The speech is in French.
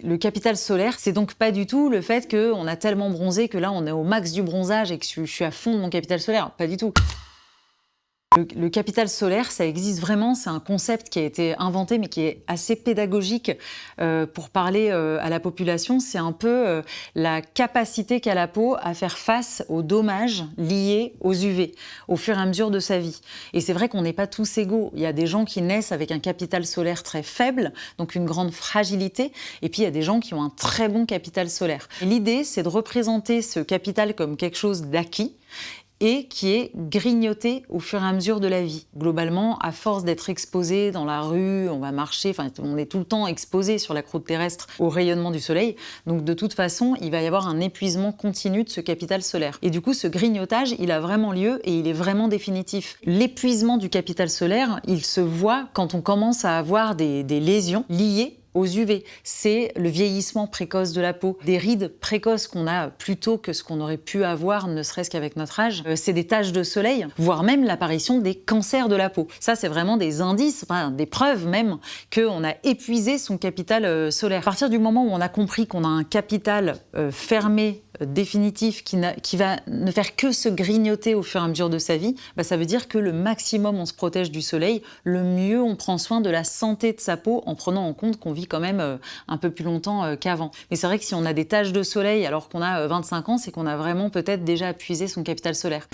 Le capital solaire, c'est donc pas du tout le fait qu'on a tellement bronzé que là on est au max du bronzage et que je suis à fond de mon capital solaire. Pas du tout. Le capital solaire, ça existe vraiment, c'est un concept qui a été inventé mais qui est assez pédagogique pour parler à la population. C'est un peu la capacité qu'a la peau à faire face aux dommages liés aux UV au fur et à mesure de sa vie. Et c'est vrai qu'on n'est pas tous égaux. Il y a des gens qui naissent avec un capital solaire très faible, donc une grande fragilité, et puis il y a des gens qui ont un très bon capital solaire. L'idée, c'est de représenter ce capital comme quelque chose d'acquis, et qui est grignoté au fur et à mesure de la vie. Globalement, à force d'être exposé dans la rue, on va marcher, enfin, on est tout le temps exposé sur la croûte terrestre au rayonnement du soleil. Donc, de toute façon, il va y avoir un épuisement continu de ce capital solaire. Et du coup, ce grignotage, il a vraiment lieu et il est vraiment définitif. L'épuisement du capital solaire, il se voit quand on commence à avoir des lésions liées aux UV. C'est le vieillissement précoce de la peau, des rides précoces qu'on a plus tôt que ce qu'on aurait pu avoir, ne serait-ce qu'avec notre âge. C'est des taches de soleil, voire même l'apparition des cancers de la peau. Ça, c'est vraiment des indices, enfin, des preuves même, qu'on a épuisé son capital solaire. À partir du moment où on a compris qu'on a un capital fermé, définitif, qui va ne faire que se grignoter au fur et à mesure de sa vie, ça veut dire que le maximum on se protège du soleil, le mieux on prend soin de la santé de sa peau en prenant en compte qu'on vit quand même un peu plus longtemps qu'avant. Mais c'est vrai que si on a des taches de soleil alors qu'on a 25 ans, c'est qu'on a vraiment peut-être déjà épuisé son capital solaire.